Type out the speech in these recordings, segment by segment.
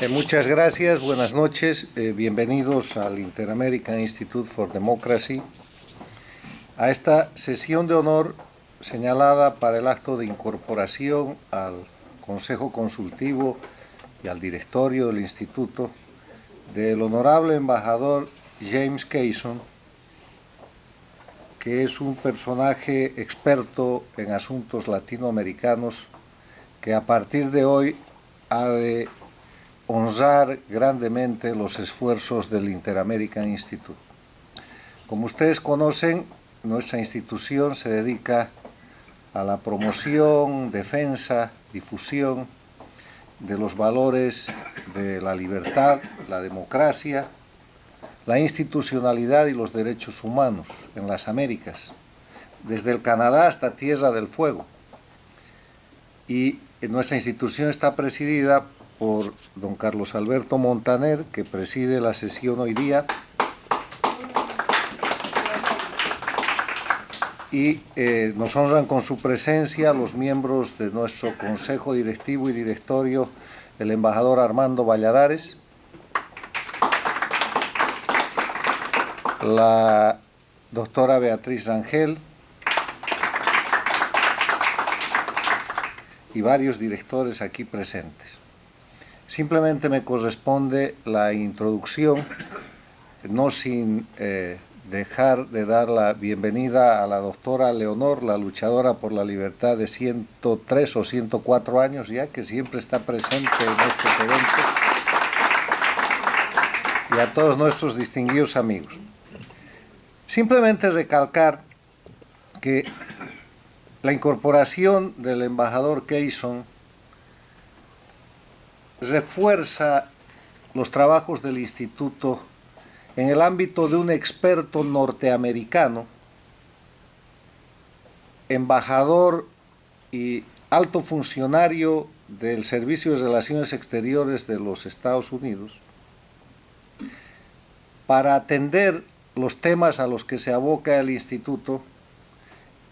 Muchas gracias, buenas noches, bienvenidos al Interamerican Institute for Democracy, a esta sesión de honor señalada para el acto de incorporación al Consejo Consultivo y al directorio del Instituto del honorable embajador James Cason, que es un personaje experto en asuntos latinoamericanos que a partir de hoy ha de honrar grandemente los esfuerzos del Interamerican Institute. Como ustedes conocen, nuestra institución se dedica a la promoción, defensa, difusión de los valores de la libertad, la democracia, la institucionalidad y los derechos humanos en las Américas, desde el Canadá hasta Tierra del Fuego. Y nuestra institución está presidida por don Carlos Alberto Montaner, que preside la sesión hoy día, y nos honran con su presencia los miembros de nuestro Consejo Directivo y Directorio, el embajador Armando Valladares, la doctora Beatriz Rangel y varios directores aquí presentes. Simplemente me corresponde la introducción, no sin dejar de dar la bienvenida a la doctora Leonor, la luchadora por la libertad de 103 o 104 años ya, que siempre está presente en estos eventos, y a todos nuestros distinguidos amigos. Simplemente recalcar que la incorporación del embajador Cason refuerza los trabajos del Instituto en el ámbito de un experto norteamericano, embajador y alto funcionario del Servicio de Relaciones Exteriores de los Estados Unidos, para atender los temas a los que se aboca el Instituto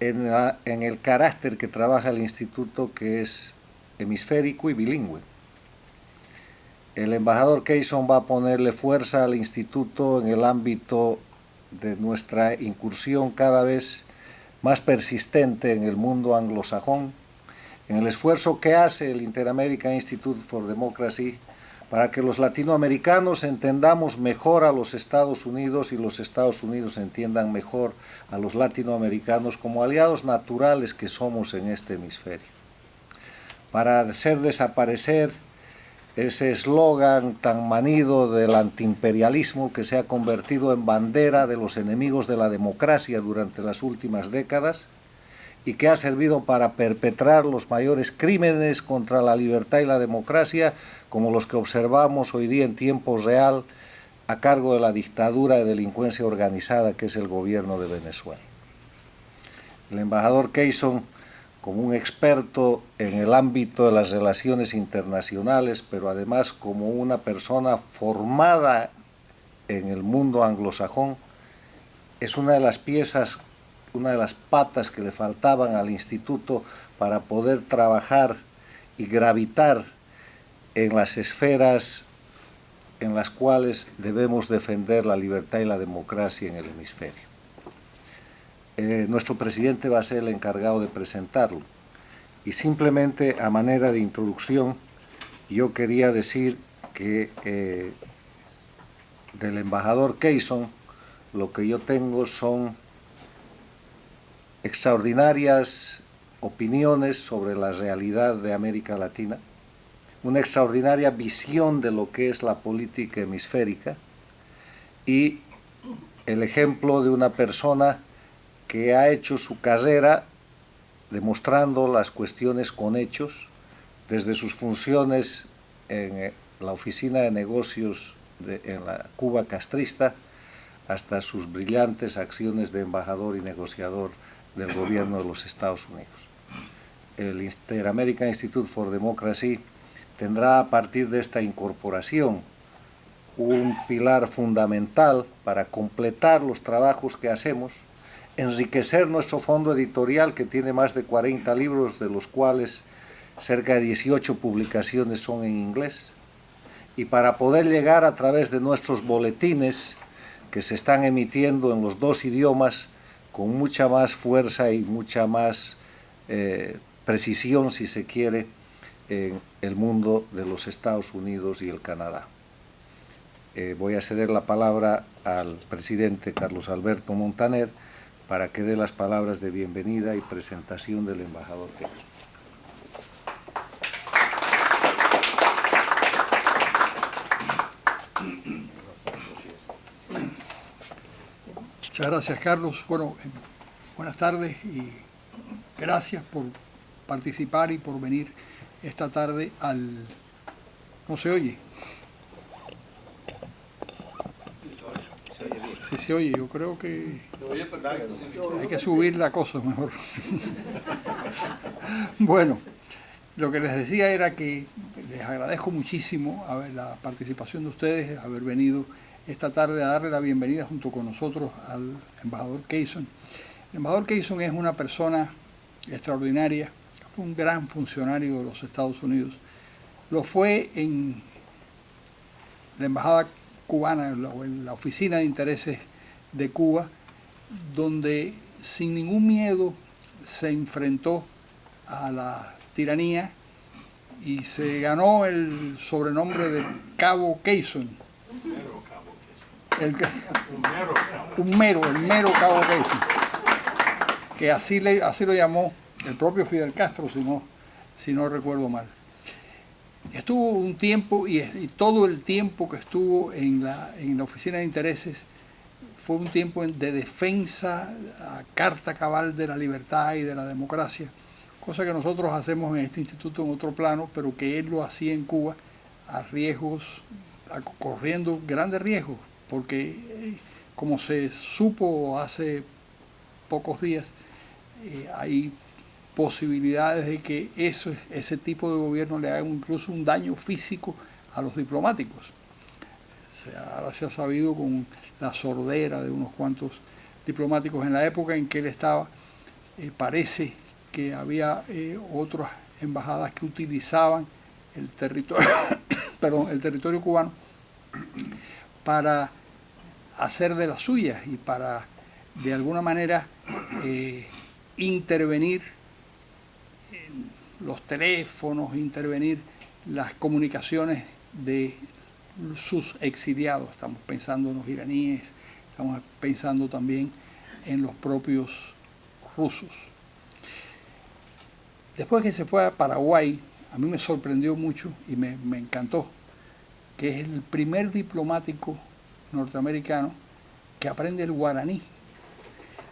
en el carácter que trabaja el Instituto, que es hemisférico y bilingüe. El embajador Cason va a ponerle fuerza al Instituto en el ámbito de nuestra incursión cada vez más persistente en el mundo anglosajón, en el esfuerzo que hace el Interamerican Institute for Democracy para que los latinoamericanos entendamos mejor a los Estados Unidos y los Estados Unidos entiendan mejor a los latinoamericanos como aliados naturales que somos en este hemisferio. Para hacer desaparecer ese eslogan tan manido del antiimperialismo que se ha convertido en bandera de los enemigos de la democracia durante las últimas décadas y que ha servido para perpetrar los mayores crímenes contra la libertad y la democracia, como los que observamos hoy día en tiempo real a cargo de la dictadura de delincuencia organizada que es el gobierno de Venezuela. El embajador Cason, como un experto en el ámbito de las relaciones internacionales, pero además como una persona formada en el mundo anglosajón, es una de las piezas, una de las patas que le faltaban al Instituto para poder trabajar y gravitar en las esferas en las cuales debemos defender la libertad y la democracia en el hemisferio. Nuestro presidente va a ser el encargado de presentarlo. Y simplemente a manera de introducción, yo quería decir que del embajador Cason lo que yo tengo son extraordinarias opiniones sobre la realidad de América Latina, una extraordinaria visión de lo que es la política hemisférica y el ejemplo de una persona que ha hecho su carrera demostrando las cuestiones con hechos, desde sus funciones en la oficina de negocios en la Cuba castrista hasta sus brillantes acciones de embajador y negociador del gobierno de los Estados Unidos. El Interamerican Institute for Democracy tendrá a partir de esta incorporación un pilar fundamental para completar los trabajos que hacemos, enriquecer nuestro fondo editorial que tiene más de 40 libros, de los cuales cerca de 18 publicaciones son en inglés, y para poder llegar a través de nuestros boletines que se están emitiendo en los dos idiomas con mucha más fuerza y mucha más precisión, si se quiere, en el mundo de los Estados Unidos y el Canadá. Voy a ceder la palabra al presidente Carlos Alberto Montaner para que dé las palabras de bienvenida y presentación del embajador Cason. Muchas gracias, Carlos. Bueno, buenas tardes y gracias por participar y por venir esta tarde al... ¿No se oye? Sí se oye, yo creo que hay que subir la cosa mejor. Bueno, lo que les decía era que les agradezco muchísimo la participación de ustedes, haber venido esta tarde a darle la bienvenida junto con nosotros al embajador Cason. El embajador Cason es una persona extraordinaria, fue un gran funcionario de los Estados Unidos. Lo fue en la embajada cubana, en la oficina de intereses de Cuba, donde sin ningún miedo se enfrentó a la tiranía y se ganó el sobrenombre de Cabo Cason. El mero Cabo Cason, que así lo llamó el propio Fidel Castro, si no recuerdo mal. Estuvo un tiempo y todo el tiempo que estuvo en la oficina de intereses fue un tiempo de defensa a carta cabal de la libertad y de la democracia, cosa que nosotros hacemos en este instituto en otro plano, pero que él lo hacía en Cuba a riesgos, corriendo grandes riesgos, porque como se supo hace pocos días, hay posibilidades de que ese tipo de gobierno le haga incluso un daño físico a los diplomáticos. Ahora se ha sabido con la sordera de unos cuantos diplomáticos. En la época en que él estaba, parece que había otras embajadas que utilizaban el territorio, el territorio cubano para hacer de las suyas y para, de alguna manera, intervenir en los teléfonos, intervenir las comunicaciones de sus exiliados. Estamos pensando en los iraníes, estamos pensando también en los propios rusos. Después que se fue a Paraguay, a mí me sorprendió mucho y me encantó, que es el primer diplomático norteamericano que aprende el guaraní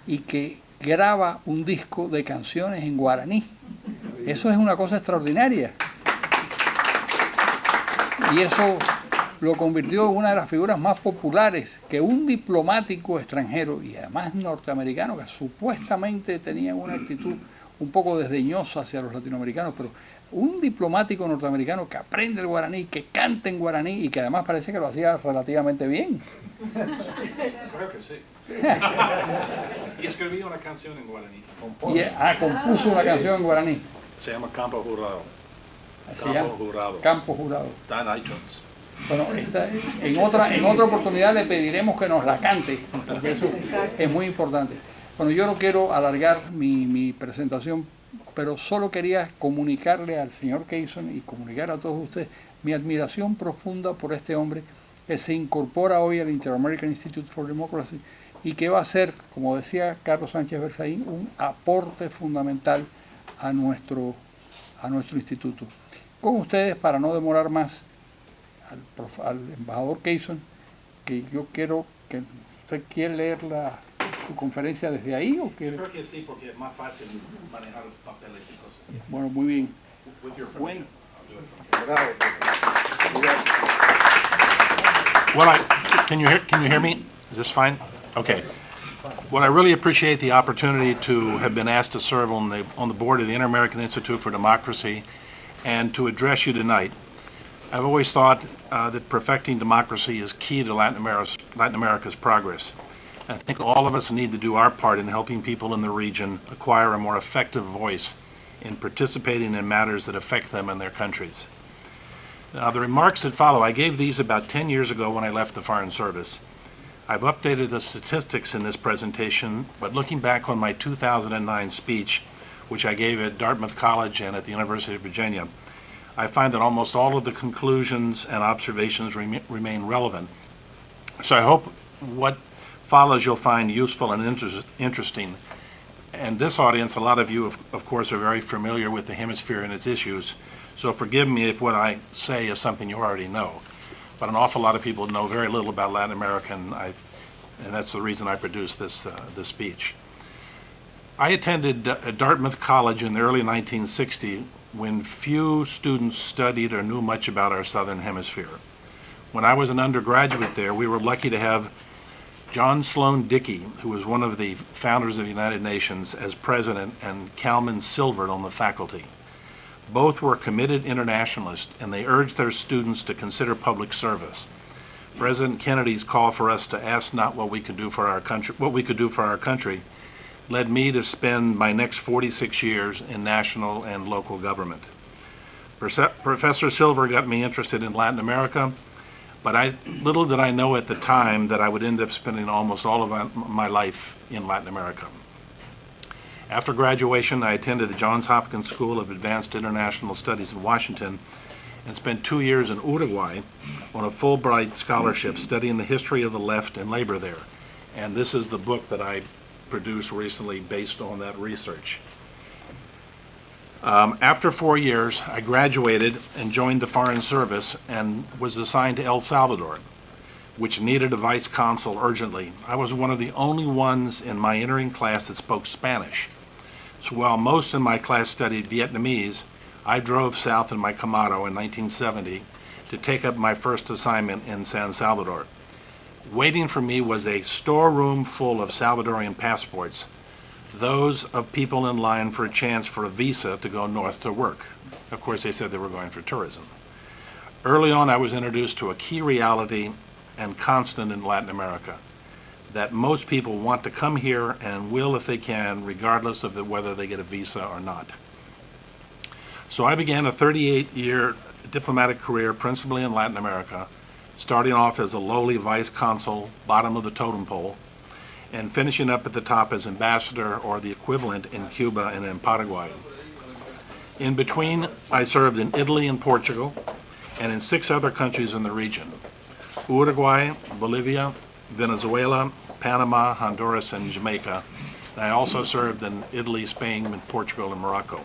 y que graba un disco de canciones en guaraní. Eso es una cosa extraordinaria. Y eso lo convirtió en una de las figuras más populares que un diplomático extranjero, y además norteamericano, que supuestamente tenía una actitud un poco desdeñosa hacia los latinoamericanos, pero un diplomático norteamericano que aprende el guaraní, que canta en guaraní y que además parece que lo hacía relativamente bien. Creo que sí. Y escribí una canción en guaraní. Compuso una canción en guaraní. Se llama Campo Jurado. Campo Jurado. Está en iTunes. Bueno, en otra oportunidad le pediremos que nos la cante, porque eso es muy importante. Bueno, yo no quiero alargar mi presentación, pero solo quería comunicarle al señor Cason y comunicar a todos ustedes mi admiración profunda por este hombre que se incorpora hoy al Interamerican Institute for Democracy y que va a ser, como decía Carlos Sánchez Berzaín, un aporte fundamental a nuestro instituto. Con ustedes, para no demorar más, al embajador Cason, que yo quiero que usted quiere leer su conferencia desde ahí o quiere... Creo que sí, porque es más fácil manejar los papeles y cosas. Bueno, muy bien. With your permission, I'll do it. Can you hear me? Is this fine? Okay. Well, I really appreciate the opportunity to have been asked to serve on the board of the Inter-American Institute for Democracy and to address you tonight. I've always thought that perfecting democracy is key to Latin America's progress. I think all of us need to do our part in helping people in the region acquire a more effective voice in participating in matters that affect them and their countries. Now, the remarks that follow, I gave these about 10 years ago when I left the Foreign Service. I've updated the statistics in this presentation, but looking back on my 2009 speech, which I gave at Dartmouth College and at the University of Virginia, I find that almost all of the conclusions and observations remain relevant. So I hope what follows you'll find useful and interesting. And this audience, a lot of you, of course, are very familiar with the hemisphere and its issues, so forgive me if what I say is something you already know. But an awful lot of people know very little about Latin America, and that's the reason I produced this speech. I attended Dartmouth College in the early 1960s when few students studied or knew much about our southern hemisphere. When I was an undergraduate there, we were lucky to have John Sloan Dickey, who was one of the founders of the United Nations, as president, and Calman Silvert on the faculty. Both were committed internationalists, and they urged their students to consider public service. President Kennedy's call for us to ask not what we could do for our country, led me to spend my next 46 years in national and local government. Professor Silver got me interested in Latin America, but little did I know at the time that I would end up spending almost all of my life in Latin America. After graduation, I attended the Johns Hopkins School of Advanced International Studies in Washington and spent 2 years in Uruguay on a Fulbright scholarship studying the history of the left and labor there. And this is the book that I produced recently based on that research. After 4 years, I graduated and joined the Foreign Service and was assigned to El Salvador, which needed a vice consul urgently. I was one of the only ones in my entering class that spoke Spanish. So while most in my class studied Vietnamese, I drove south in my Camaro in 1970 to take up my first assignment in San Salvador. Waiting for me was a storeroom full of Salvadorian passports, those of people in line for a chance for a visa to go north to work. Of course, they said they were going for tourism. Early on, I was introduced to a key reality and constant in Latin America, that most people want to come here and will if they can, regardless of whether they get a visa or not. So I began a 38-year diplomatic career principally in Latin America, starting off as a lowly vice consul, bottom of the totem pole, and finishing up at the top as ambassador or the equivalent in Cuba and in Paraguay. In between, I served in Italy and Portugal, and in 6 other countries in the region: Uruguay, Bolivia, Venezuela, Panama, Honduras, and Jamaica. And I also served in Italy, Spain, Portugal, and Morocco.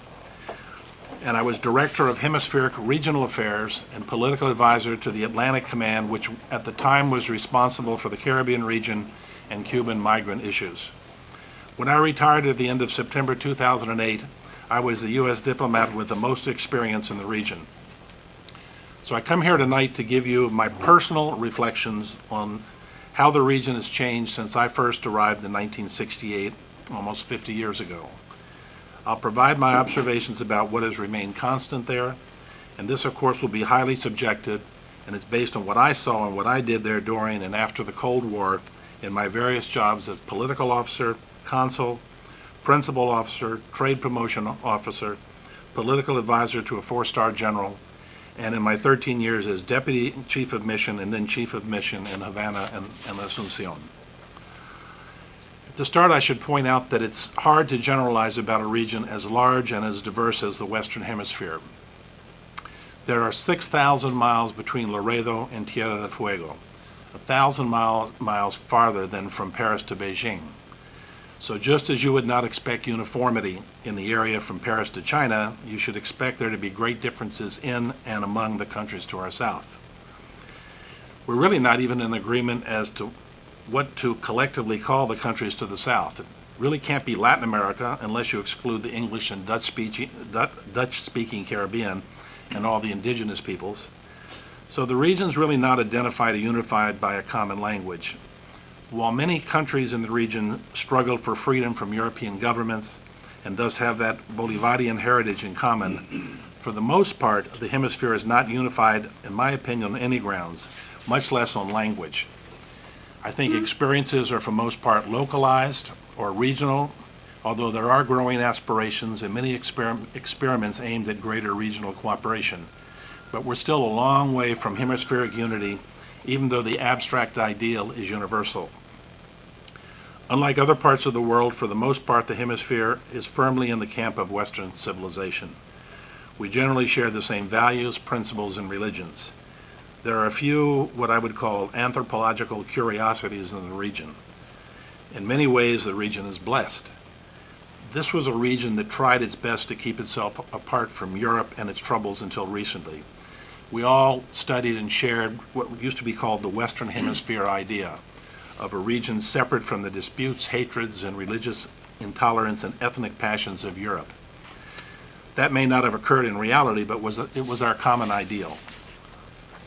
And I was Director of Hemispheric Regional Affairs and Political Advisor to the Atlantic Command, which at the time was responsible for the Caribbean region and Cuban migrant issues. When I retired at the end of September 2008, I was the U.S. diplomat with the most experience in the region. So I come here tonight to give you my personal reflections on how the region has changed since I first arrived in 1968, almost 50 years ago. I'll provide my observations about what has remained constant there, and this, of course, will be highly subjective, and it's based on what I saw and what I did there during and after the Cold War in my various jobs as political officer, consul, principal officer, trade promotion officer, political advisor to a 4-star general, and in my 13 years as deputy chief of mission and then chief of mission in Havana and Asunción. To start, I should point out that it's hard to generalize about a region as large and as diverse as the Western Hemisphere. There are 6,000 miles between Laredo and Tierra del Fuego, 1,000 miles farther than from Paris to Beijing. So just as you would not expect uniformity in the area from Paris to China, you should expect there to be great differences in and among the countries to our south. We're really not even in agreement as to what to collectively call the countries to the south. It really can't be Latin America unless you exclude the English and Dutch-speaking Caribbean and all the indigenous peoples. So the region's really not identified or unified by a common language. While many countries in the region struggled for freedom from European governments and thus have that Bolivarian heritage in common, for the most part, the hemisphere is not unified, in my opinion, on any grounds, much less on language. I think experiences are for most part localized or regional, although there are growing aspirations and many experiments aimed at greater regional cooperation. but we're still a long way from hemispheric unity, even though the abstract ideal is universal. Unlike other parts of the world, for the most part, the hemisphere is firmly in the camp of Western civilization. We generally share the same values, principles, and religions. There are a few what I would call anthropological curiosities in the region. In many ways, the region is blessed. This was a region that tried its best to keep itself apart from Europe and its troubles until recently. We all studied and shared what used to be called the Western Hemisphere idea of a region separate from the disputes, hatreds, and religious intolerance and ethnic passions of Europe. That may not have occurred in reality, but it was our common ideal.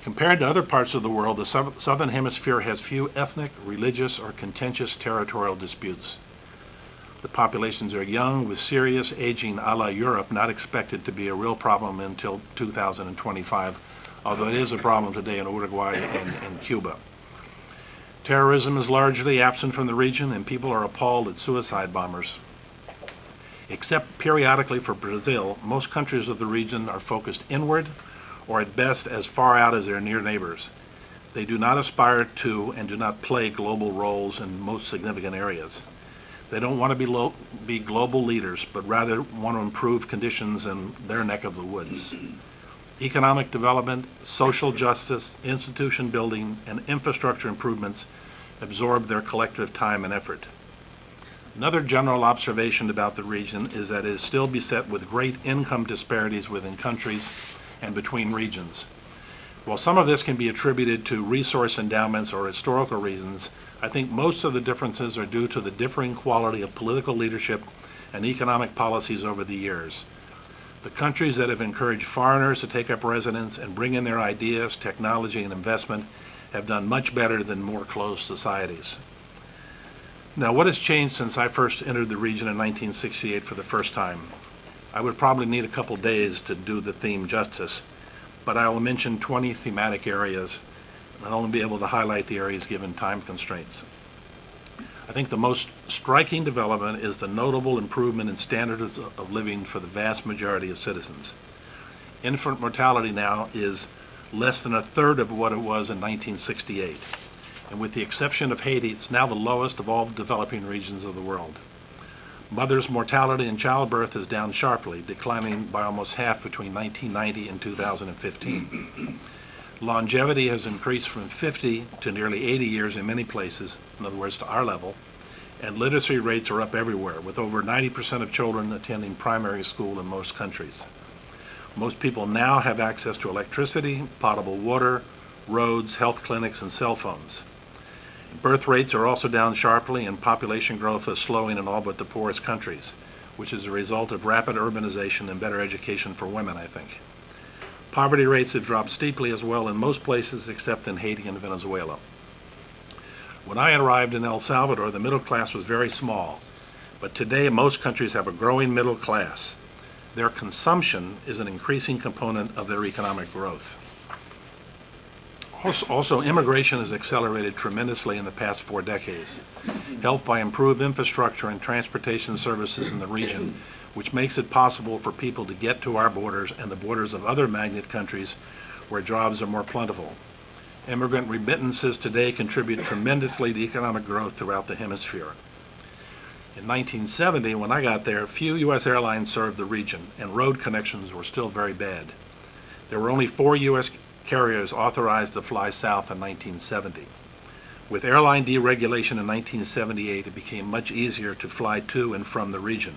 Compared to other parts of the world, the Southern Hemisphere has few ethnic, religious, or contentious territorial disputes. The populations are young, with serious aging a la Europe not expected to be a real problem until 2025, although it is a problem today in Uruguay and Cuba. Terrorism is largely absent from the region, and people are appalled at suicide bombers. Except periodically for Brazil, most countries of the region are focused inward, or at best as far out as their near neighbors. They do not aspire to and do not play global roles in most significant areas. They don't want to be global leaders, but rather want to improve conditions in their neck of the woods. Economic development, social justice, institution building, and infrastructure improvements absorb their collective time and effort. Another general observation about the region is that it is still beset with great income disparities within countries and between regions. While some of this can be attributed to resource endowments or historical reasons, I think most of the differences are due to the differing quality of political leadership and economic policies over the years. The countries that have encouraged foreigners to take up residence and bring in their ideas, technology, and investment have done much better than more closed societies. Now, what has changed since I first entered the region in 1968 for the first time? I would probably need a couple days to do the theme justice, but I will mention 20 thematic areas, and I'll only be able to highlight the areas given time constraints. I think the most striking development is the notable improvement in standards of living for the vast majority of citizens. Infant mortality now is less than a third of what it was in 1968, and with the exception of Haiti, it's now the lowest of all the developing regions of the world. Mothers' mortality in childbirth is down sharply, declining by almost half between 1990 and 2015. Longevity has increased from 50 to nearly 80 years in many places, in other words, to our level, and literacy rates are up everywhere, with over 90% of children attending primary school in most countries. Most people now have access to electricity, potable water, roads, health clinics, and cell phones. Birth rates are also down sharply, and population growth is slowing in all but the poorest countries, which is a result of rapid urbanization and better education for women, I think. Poverty rates have dropped steeply as well in most places except in Haiti and Venezuela. When I arrived in El Salvador, the middle class was very small, but today most countries have a growing middle class. Their consumption is an increasing component of their economic growth. Also, immigration has accelerated tremendously in the past 4 decades, helped by improved infrastructure and transportation services in the region, which makes it possible for people to get to our borders and the borders of other magnet countries where jobs are more plentiful. Immigrant remittances today contribute tremendously to economic growth throughout the hemisphere. In 1970, when I got there, few U.S. airlines served the region, and road connections were still very bad. There were only 4 U.S. carriers authorized to fly south in 1970. With airline deregulation in 1978, it became much easier to fly to and from the region.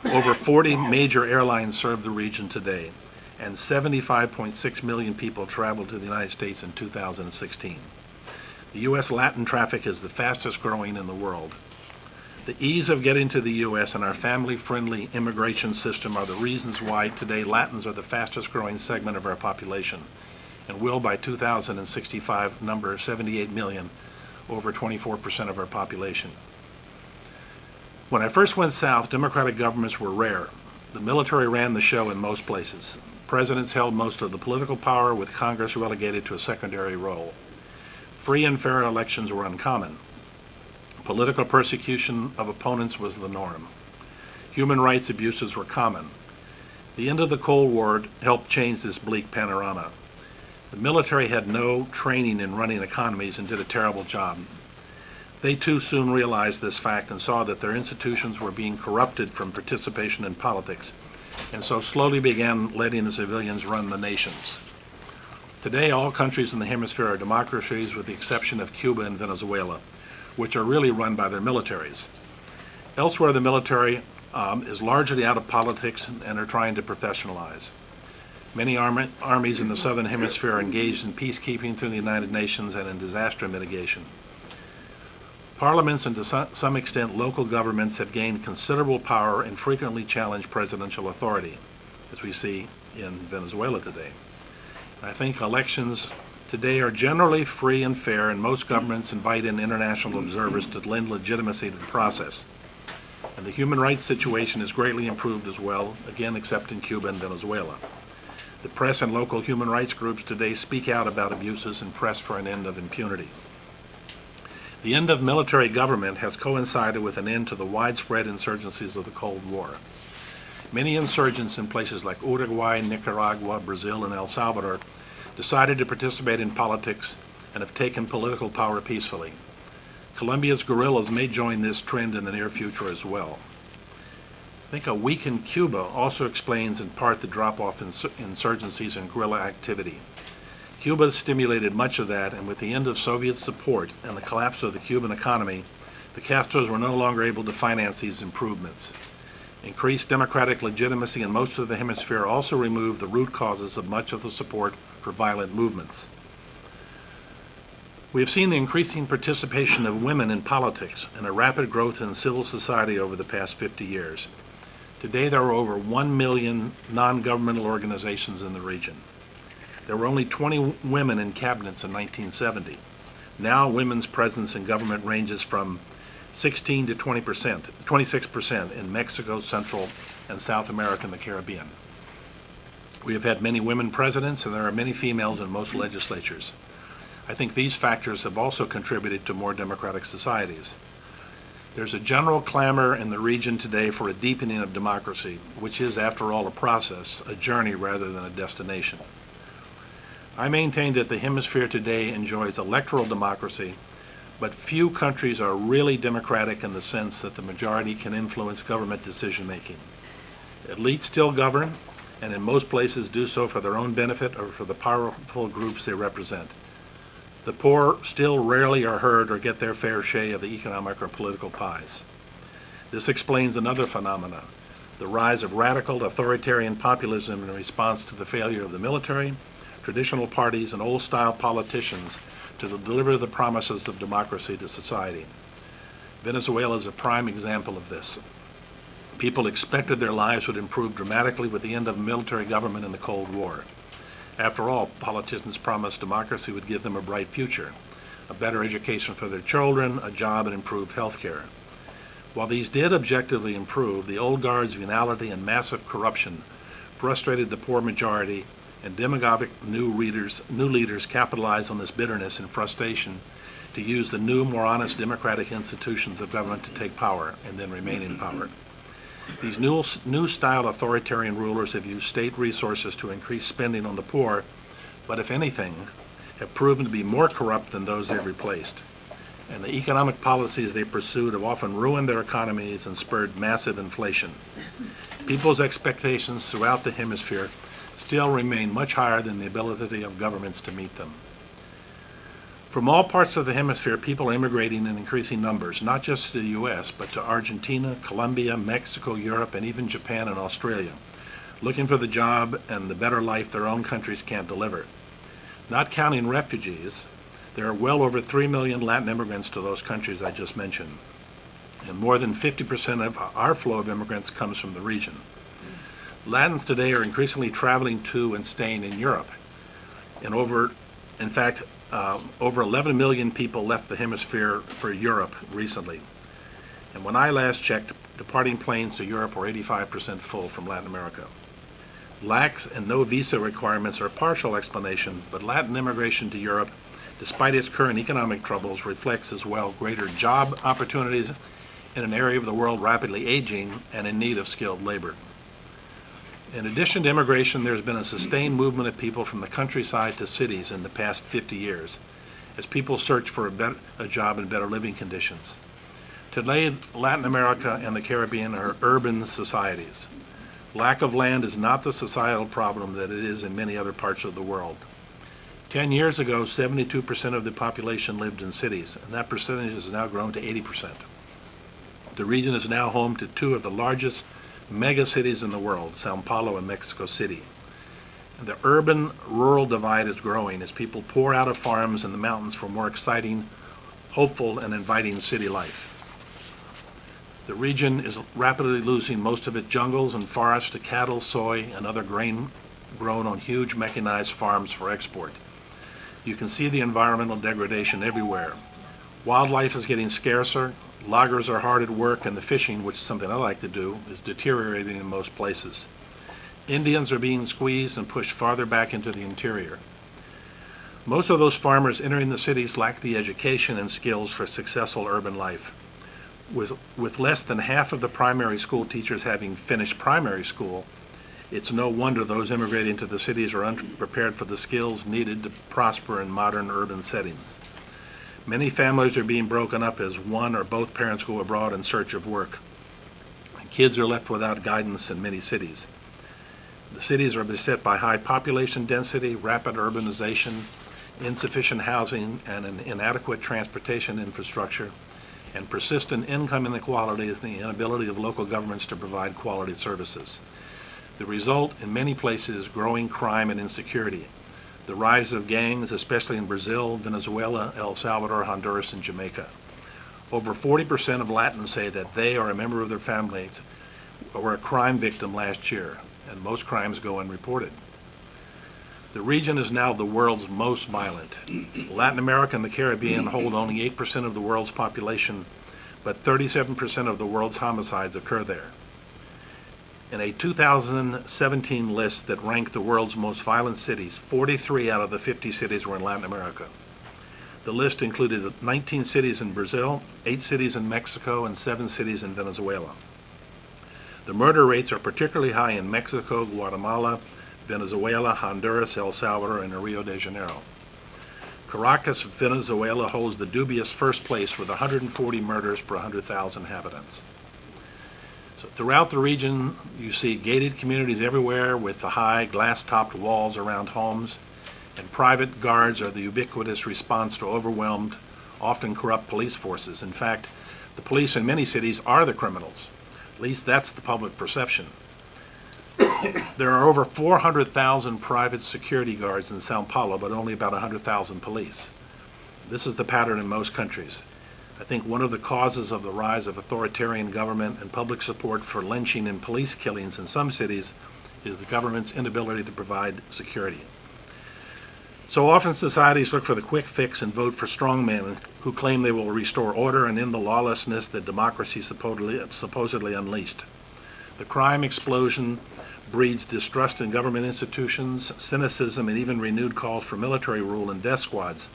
Over 40 major airlines serve the region today, and 75.6 million people traveled to the United States in 2016. The U.S. Latin traffic is the fastest growing in the world. The ease of getting to the U.S. and our family-friendly immigration system are the reasons why today Latins are the fastest growing segment of our population, and will by 2065 number 78 million, over 24% of our population. When I first went south, democratic governments were rare. The military ran the show in most places. Presidents held most of the political power, with Congress relegated to a secondary role. Free and fair elections were uncommon. Political persecution of opponents was the norm. Human rights abuses were common. The end of the Cold War helped change this bleak panorama. The military had no training in running economies and did a terrible job. They too soon realized this fact and saw that their institutions were being corrupted from participation in politics, and so slowly began letting the civilians run the nations. Today, all countries in the hemisphere are democracies with the exception of Cuba and Venezuela, which are really run by their militaries. Elsewhere, the military is largely out of politics and are trying to professionalize. Many armies in the Southern Hemisphere are engaged in peacekeeping through the United Nations and in disaster mitigation. Parliaments and to some extent local governments have gained considerable power and frequently challenge presidential authority, as we see in Venezuela today. I think elections today are generally free and fair, and most governments invite in international observers to lend legitimacy to the process. And the human rights situation is greatly improved as well, again except in Cuba and Venezuela. The press and local human rights groups today speak out about abuses and press for an end of impunity. The end of military government has coincided with an end to the widespread insurgencies of the Cold War. Many insurgents in places like Uruguay, Nicaragua, Brazil, and El Salvador decided to participate in politics and have taken political power peacefully. Colombia's guerrillas may join this trend in the near future as well. I think a weakened Cuba also explains in part the drop-off in insurgencies and guerrilla activity. Cuba stimulated much of that, and with the end of Soviet support and the collapse of the Cuban economy, the Castros were no longer able to finance these improvements. Increased democratic legitimacy in most of the hemisphere also removed the root causes of much of the support for violent movements. We have seen the increasing participation of women in politics and a rapid growth in civil society over the past 50 years. Today, there are over 1 million non-governmental organizations in the region. There were only 20 women in cabinets in 1970. Now, women's presence in government ranges from 16 to 26% in Mexico, Central, and South America and the Caribbean. We have had many women presidents, and there are many females in most legislatures. I think these factors have also contributed to more democratic societies. There's a general clamor in the region today for a deepening of democracy, which is, after all, a process, a journey rather than a destination. I maintain that the hemisphere today enjoys electoral democracy, but few countries are really democratic in the sense that the majority can influence government decision-making. Elites still govern, and in most places do so for their own benefit or for the powerful groups they represent. The poor still rarely are heard or get their fair share of the economic or political pies. This explains another phenomena, the rise of radical authoritarian populism in response to the failure of the military, traditional parties, and old-style politicians to deliver the promises of democracy to society. Venezuela is a prime example of this. People expected their lives would improve dramatically with the end of military government in the Cold War. After all, politicians promised democracy would give them a bright future, a better education for their children, a job, and improved health care. While these did objectively improve, the old guard's venality and massive corruption frustrated the poor majority, and demagogic new leaders capitalized on this bitterness and frustration to use the new, more honest democratic institutions of government to take power and then remain in power. These new-style authoritarian rulers have used state resources to increase spending on the poor, but if anything, have proven to be more corrupt than those they've replaced. And the economic policies they pursued have often ruined their economies and spurred massive inflation. People's expectations throughout the hemisphere still remain much higher than the ability of governments to meet them. From all parts of the hemisphere, people are immigrating in increasing numbers, not just to the U.S., but to Argentina, Colombia, Mexico, Europe, and even Japan and Australia, looking for the job and the better life their own countries can't deliver. Not counting refugees, there are well over 3 million Latin immigrants to those countries I just mentioned, and more than 50% of our flow of immigrants comes from the region. Latins today are increasingly traveling to and staying in Europe, and over 11 million people left the hemisphere for Europe recently. And when I last checked, departing planes to Europe were 85% full from Latin America. Lax and no visa requirements are a partial explanation, but Latin immigration to Europe, despite its current economic troubles, reflects as well greater job opportunities in an area of the world rapidly aging and in need of skilled labor. In addition to immigration, there's been a sustained movement of people from the countryside to cities in the past 50 years, as people search for a job and better living conditions. Today, Latin America and the Caribbean are urban societies. Lack of land is not the societal problem that it is in many other parts of the world. 10 years ago, 72% of the population lived in cities, and that percentage has now grown to 80%. The region is now home to two of the largest mega cities in the world, Sao Paulo and Mexico City. And the urban-rural divide is growing as people pour out of farms and the mountains for more exciting, hopeful, and inviting city life. The region is rapidly losing most of its jungles and forests to cattle, soy, and other grain grown on huge mechanized farms for export. You can see the environmental degradation everywhere. Wildlife is getting scarcer, loggers are hard at work, and the fishing, which is something I like to do, is deteriorating in most places. Indians are being squeezed and pushed farther back into the interior. Most of those farmers entering the cities lack the education and skills for successful urban life. With less than half of the primary school teachers having finished primary school, it's no wonder those immigrating to the cities are unprepared for the skills needed to prosper in modern urban settings. Many families are being broken up as one or both parents go abroad in search of work. And kids are left without guidance in many cities. The cities are beset by high population density, rapid urbanization, insufficient housing, and an inadequate transportation infrastructure, and persistent income inequality is the inability of local governments to provide quality services. The result in many places is growing crime and insecurity. The rise of gangs, especially in Brazil, Venezuela, El Salvador, Honduras, and Jamaica. Over 40% of Latins say that they or a member of their families were a crime victim last year, and most crimes go unreported. The region is now the world's most violent. Latin America and the Caribbean hold only 8% of the world's population, but 37% of the world's homicides occur there. In a 2017 list that ranked the world's most violent cities, 43 out of the 50 cities were in Latin America. The list included 19 cities in Brazil, 8 cities in Mexico, and 7 cities in Venezuela. The murder rates are particularly high in Mexico, Guatemala, Venezuela, Honduras, El Salvador, and Rio de Janeiro. Caracas, Venezuela holds the dubious first place with 140 murders per 100,000 inhabitants. So throughout the region, you see gated communities everywhere with the high glass-topped walls around homes, and private guards are the ubiquitous response to overwhelmed, often corrupt police forces. In fact, the police in many cities are the criminals. At least that's the public perception. There are over 400,000 private security guards in Sao Paulo, but only about 100,000 police. This is the pattern in most countries. I think one of the causes of the rise of authoritarian government and public support for lynching and police killings in some cities is the government's inability to provide security. So often societies look for the quick fix and vote for strongmen who claim they will restore order and end the lawlessness that democracy supposedly unleashed. The crime explosion breeds distrust in government institutions, cynicism, and even renewed calls for military rule and death squads,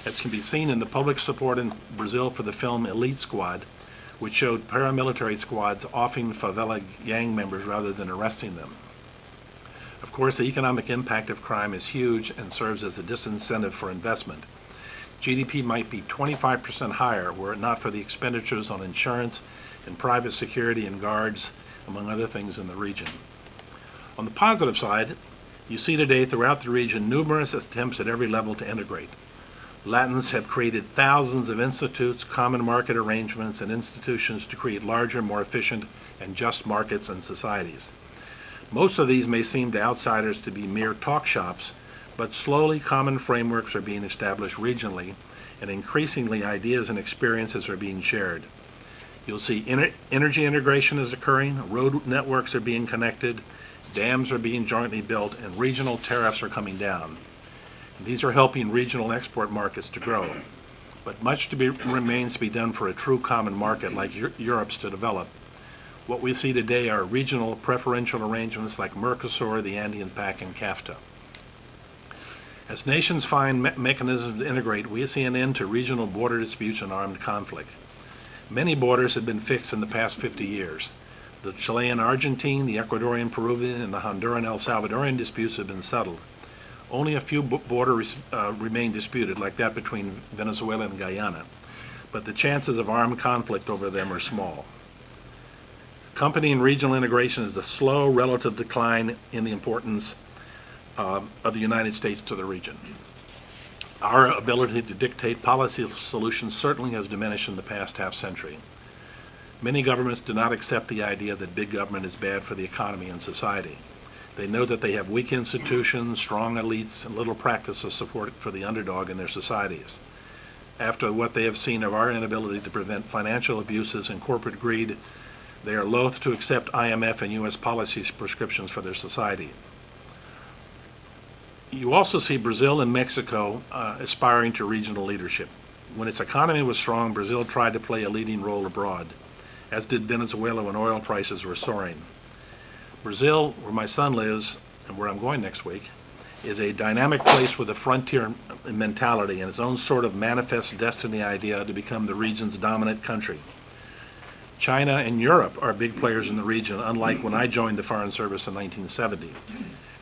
as can be seen in the public support in Brazil for the film Elite Squad, which showed paramilitary squads offing favela gang members rather than arresting them. Of course, the economic impact of crime is huge and serves as a disincentive for investment. GDP might be 25% higher were it not for the expenditures on insurance and private security and guards, among other things in the region. On the positive side, you see today throughout the region numerous attempts at every level to integrate. Latins have created thousands of institutes, common market arrangements, and institutions to create larger, more efficient, and just markets and societies. Most of these may seem to outsiders to be mere talk shops, but slowly common frameworks are being established regionally, and increasingly ideas and experiences are being shared. You'll see energy integration is occurring, road networks are being connected, dams are being jointly built, and regional tariffs are coming down. These are helping regional export markets to grow. But much remains to be done for a true common market like Europe's to develop. What we see today are regional preferential arrangements like Mercosur, the Andean Pact, and CAFTA. As nations find mechanisms to integrate, we see an end to regional border disputes and armed conflict. Many borders have been fixed in the past 50 years. The Chilean-Argentine, the Ecuadorian-Peruvian, and the Honduran-El Salvadorian disputes have been settled. Only a few borders remain disputed, like that between Venezuela and Guyana, but the chances of armed conflict over them are small. Accompanying regional integration is the slow relative decline in the importance of the United States to the region. Our ability to dictate policy solutions certainly has diminished in the past half-century. Many governments do not accept the idea that big government is bad for the economy and society. They know that they have weak institutions, strong elites, and little practice of support for the underdog in their societies. After what they have seen of our inability to prevent financial abuses and corporate greed, they are loath to accept IMF and U.S. policy prescriptions for their society. You also see Brazil and Mexico aspiring to regional leadership. When its economy was strong, Brazil tried to play a leading role abroad, as did Venezuela when oil prices were soaring. Brazil, where my son lives, and where I'm going next week, is a dynamic place with a frontier mentality and its own sort of manifest destiny idea to become the region's dominant country. China and Europe are big players in the region, unlike when I joined the Foreign Service in 1970.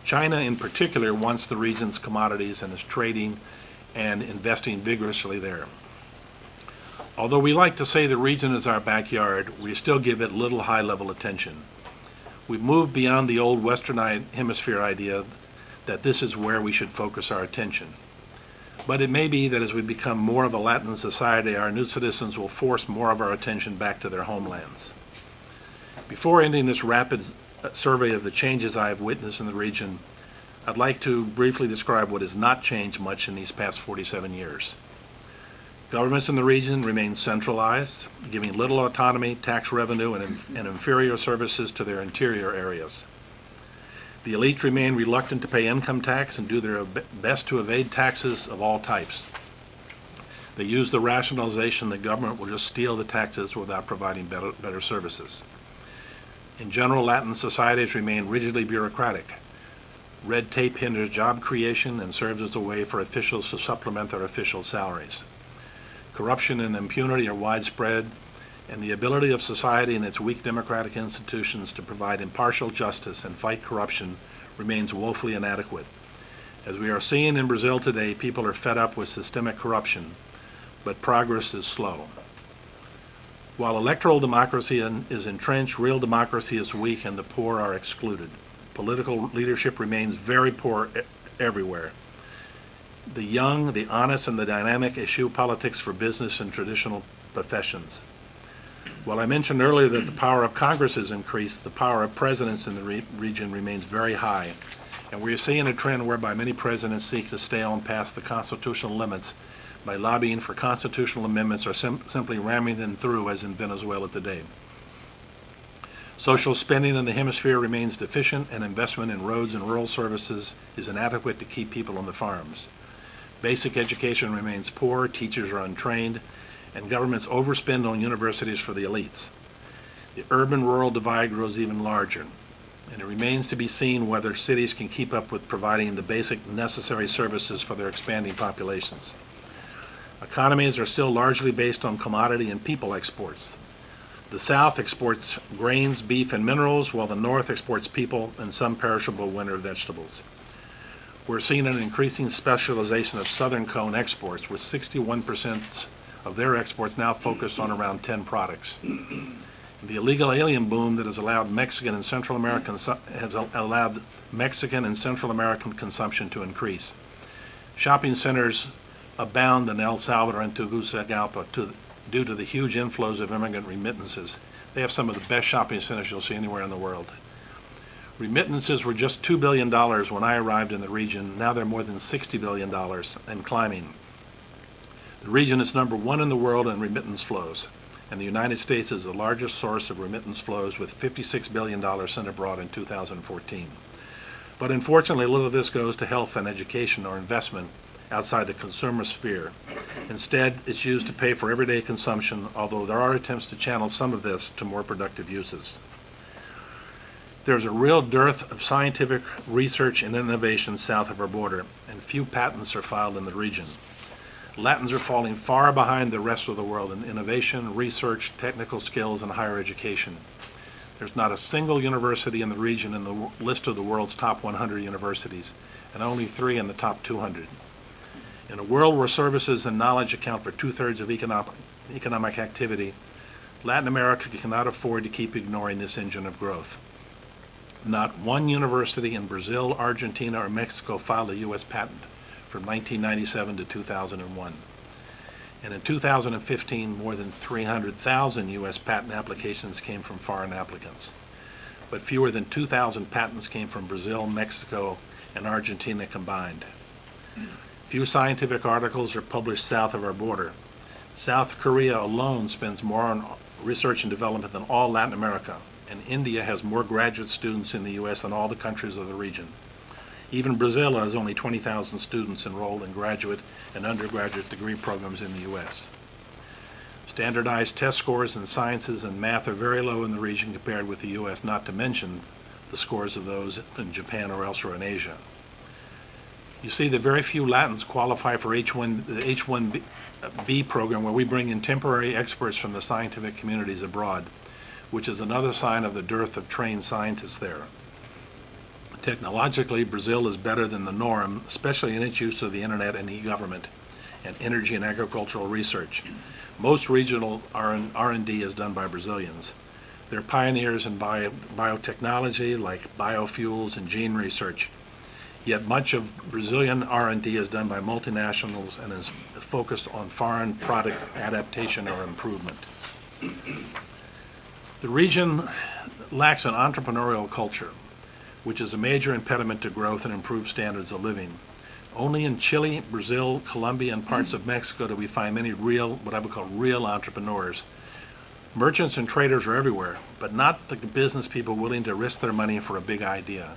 China in particular wants the region's commodities and is trading and investing vigorously there. Although we like to say the region is our backyard, we still give it little high-level attention. We've moved beyond the old Western Hemisphere idea that this is where we should focus our attention. But it may be that as we become more of a Latin society, our new citizens will force more of our attention back to their homelands. Before ending this rapid survey of the changes I have witnessed in the region, I'd like to briefly describe what has not changed much in these past 47 years. Governments in the region remain centralized, giving little autonomy, tax revenue, and inferior services to their interior areas. The elites remain reluctant to pay income tax and do their best to evade taxes of all types. They use the rationalization that government will just steal the taxes without providing better services. In general, Latin societies remain rigidly bureaucratic. Red tape hinders job creation and serves as a way for officials to supplement their official salaries. Corruption and impunity are widespread, and the ability of society and its weak democratic institutions to provide impartial justice and fight corruption remains woefully inadequate. As we are seeing in Brazil today, people are fed up with systemic corruption, but progress is slow. While electoral democracy is entrenched, real democracy is weak and the poor are excluded. Political leadership remains very poor everywhere. The young, the honest, and the dynamic eschew politics for business and traditional professions. While I mentioned earlier that the power of Congress has increased, the power of presidents in the region remains very high, and we are seeing a trend whereby many presidents seek to stay on past the constitutional limits by lobbying for constitutional amendments or simply ramming them through, as in Venezuela today. Social spending in the hemisphere remains deficient, and investment in roads and rural services is inadequate to keep people on the farms. Basic education remains poor, teachers are untrained, and governments overspend on universities for the elites. The urban-rural divide grows even larger, and it remains to be seen whether cities can keep up with providing the basic necessary services for their expanding populations. Economies are still largely based on commodity and people exports. The South exports grains, beef, and minerals, while the North exports people and some perishable winter vegetables. We're seeing an increasing specialization of Southern cone exports, with 61% of their exports now focused on around 10 products. The illegal alien boom that has allowed Mexican and Central American consumption to increase. Shopping centers abound in El Salvador and Tegucigalpa due to the huge inflows of immigrant remittances. They have some of the best shopping centers you'll see anywhere in the world. Remittances were just $2 billion when I arrived in the region. Now they're more than $60 billion and climbing. The region is number one in the world in remittance flows, and the United States is the largest source of remittance flows, with $56 billion sent abroad in 2014. But unfortunately, little of this goes to health and education or investment outside the consumer sphere. Instead, it's used to pay for everyday consumption, although there are attempts to channel some of this to more productive uses. There's a real dearth of scientific research and innovation south of our border, and few patents are filed in the region. Latins are falling far behind the rest of the world in innovation, research, technical skills, and higher education. There's not a single university in the region in the list of the world's top 100 universities, and only 3 in the top 200. In a world where services and knowledge account for 2/3 of economic activity, Latin America cannot afford to keep ignoring this engine of growth. Not one university in Brazil, Argentina, or Mexico filed a U.S. patent from 1997 to 2001. And in 2015, more than 300,000 U.S. patent applications came from foreign applicants. But fewer than 2,000 patents came from Brazil, Mexico, and Argentina combined. Few scientific articles are published south of our border. South Korea alone spends more on research and development than all Latin America, and India has more graduate students in the U.S. than all the countries of the region. Even Brazil has only 20,000 students enrolled in graduate and undergraduate degree programs in the U.S. Standardized test scores in sciences and math are very low in the region compared with the U.S., not to mention the scores of those in Japan or elsewhere in Asia. You see that very few Latins qualify for the H-1B program, where we bring in temporary experts from the scientific communities abroad, which is another sign of the dearth of trained scientists there. Technologically, Brazil is better than the norm, especially in its use of the internet and e-government and energy and agricultural research. Most regional R&D is done by Brazilians. They're pioneers in biotechnology, like biofuels and gene research. Yet much of Brazilian R&D is done by multinationals and is focused on foreign product adaptation or improvement. The region lacks an entrepreneurial culture, which is a major impediment to growth and improved standards of living. Only in Chile, Brazil, Colombia, and parts of Mexico do we find many real, what I would call real entrepreneurs. Merchants and traders are everywhere, but not the business people willing to risk their money for a big idea.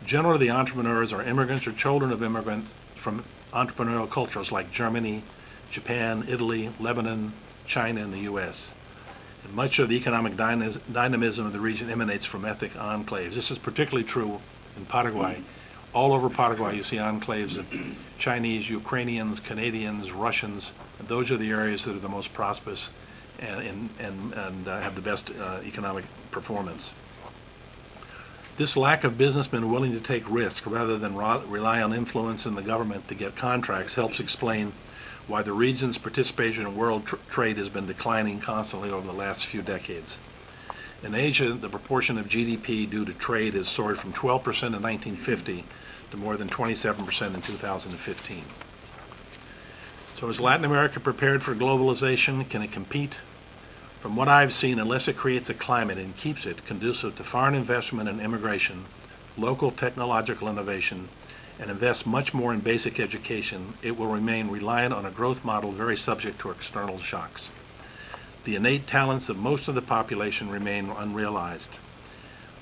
Generally, the entrepreneurs are immigrants or children of immigrants from entrepreneurial cultures like Germany, Japan, Italy, Lebanon, China, and the U.S. And much of the economic dynamism of the region emanates from ethnic enclaves. This is particularly true in Paraguay. All over Paraguay, you see enclaves of Chinese, Ukrainians, Canadians, Russians. And those are the areas that are the most prosperous and have the best economic performance. This lack of businessmen willing to take risk rather than rely on influence in the government to get contracts helps explain why the region's participation in world trade has been declining constantly over the last few decades. In Asia, the proportion of GDP due to trade has soared from 12% in 1950 to more than 27% in 2015. So is Latin America prepared for globalization? Can it compete? From what I've seen, unless it creates a climate and keeps it conducive to foreign investment and immigration, local technological innovation, and invests much more in basic education, it will remain reliant on a growth model very subject to external shocks. The innate talents of most of the population remain unrealized.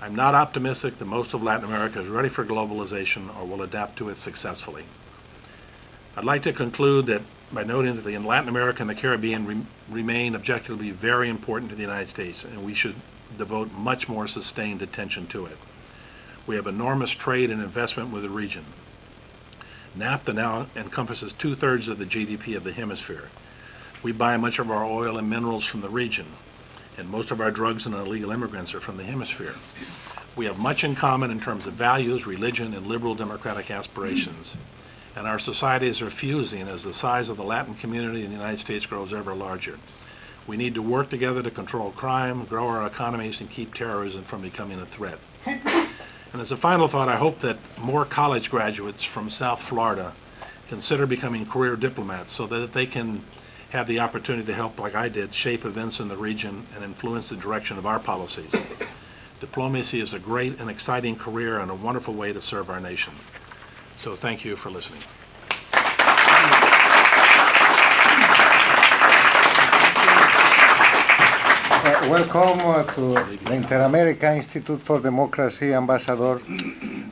I'm not optimistic that most of Latin America is ready for globalization or will adapt to it successfully. I'd like to conclude that by noting that in Latin America and the Caribbean remain objectively very important to the United States, and we should devote much more sustained attention to it. We have enormous trade and investment with the region. NAFTA now encompasses 2/3 of the GDP of the hemisphere. We buy much of our oil and minerals from the region, and most of our drugs and illegal immigrants are from the hemisphere. We have much in common in terms of values, religion, and liberal democratic aspirations. And our societies are fusing as the size of the Latin community in the United States grows ever larger. We need to work together to control crime, grow our economies, and keep terrorism from becoming a threat. And as a final thought, I hope that more college graduates from South Florida consider becoming career diplomats so that they can have the opportunity to help, like I did, shape events in the region and influence the direction of our policies. Diplomacy is a great and exciting career and a wonderful way to serve our nation. So thank you for listening. Welcome to the Interamerican Institute for Democracy, Ambassador.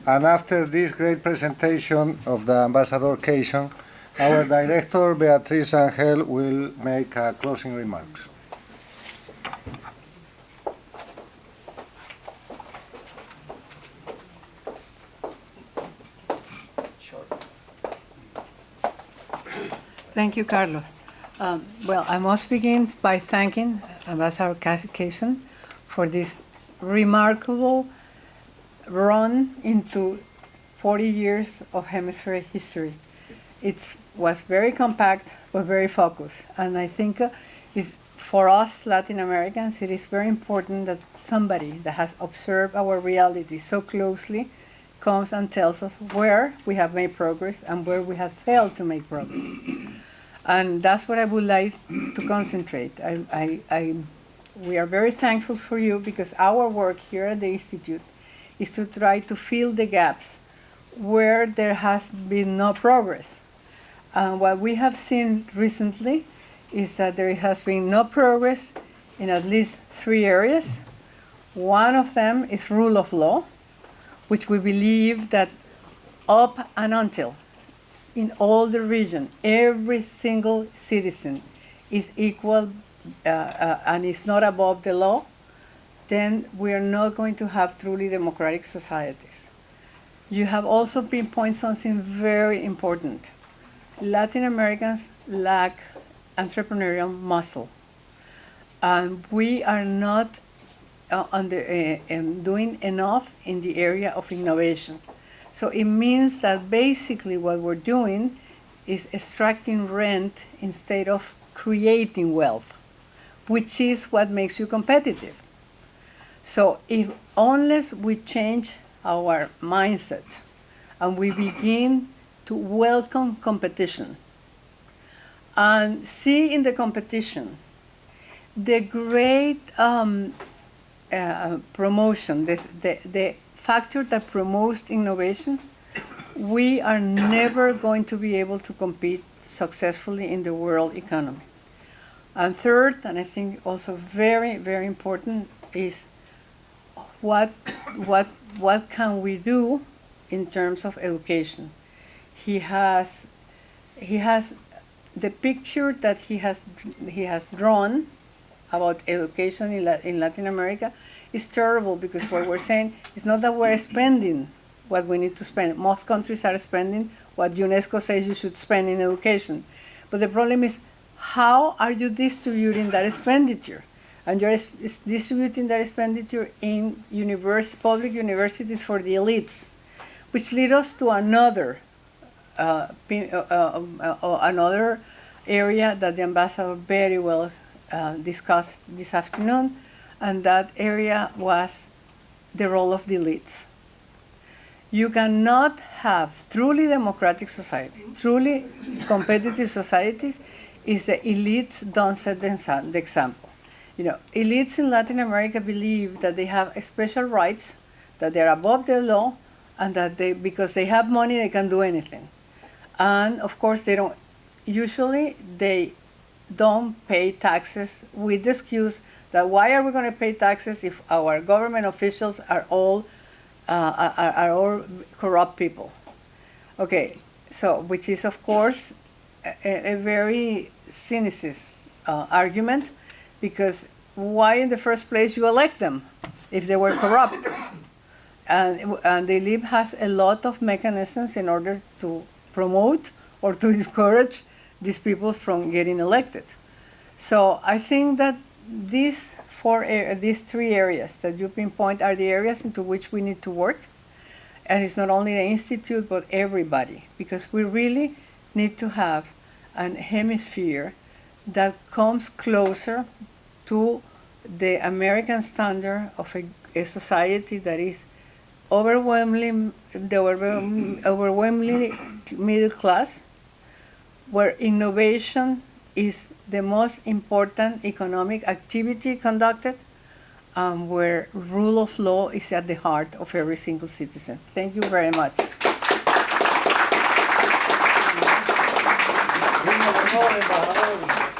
And after this great presentation of the Ambassador Cason, our director, Beatriz Angel, will make closing remarks. Thank you, Carlos. Well, I must begin by thanking Ambassador Cason for this remarkable run into 40 years of hemispheric history. It was very compact, but very focused. And I think for us Latin Americans, it is very important that somebody that has observed our reality so closely comes and tells us where we have made progress and where we have failed to make progress. And that's what I would like to concentrate. We are very thankful for you, because our work here at the Institute is to try to fill the gaps where there has been no progress. And what we have seen recently is that there has been no progress in at least 3 areas. One of them is rule of law, which we believe that up and until in all the region, every single citizen is equal and is not above the law, then we are not going to have truly democratic societies. You have also pinpointed something very important. Latin Americans lack entrepreneurial muscle. And we are not doing enough in the area of innovation. So it means that basically what we're doing is extracting rent instead of creating wealth, which is what makes you competitive. So if unless we change our mindset and we begin to welcome competition and see in the competition the great promotion, the factor that promotes innovation, we are never going to be able to compete successfully in the world economy. And third, and I think also very, very important, is what can we do in terms of education. He has the picture that he has drawn about education in Latin America is terrible, because what we're saying is not that we're spending what we need to spend. Most countries are spending what UNESCO says you should spend in education. But the problem is, how are you distributing that expenditure? And you're distributing that expenditure in public universities for the elites, which lead us to another area that the ambassador very well discussed this afternoon, and that area was the role of the elites. You cannot have truly democratic society, truly competitive societies, if the elites don't set the example. You know, elites in Latin America believe that they have special rights, that they're above the law, and that because they have money, they can do anything. And of course, they don't pay taxes with the excuse that why are we going to pay taxes if our government officials are all corrupt people? Okay, so which is of course a very cynicism argument, because why in the first place you elect them if they were corrupt? And the elite has a lot of mechanisms in order to promote or to discourage these people from getting elected. So I think that these 3 areas that you pinpoint are the areas into which we need to work. And it's not only the Institute, but everybody, because we really need to have an hemisphere that comes closer to the American standard of a society that is overwhelmingly middle class, where innovation is the most important economic activity conducted, where rule of law is at the heart of every single citizen. Thank you very much. Embajador.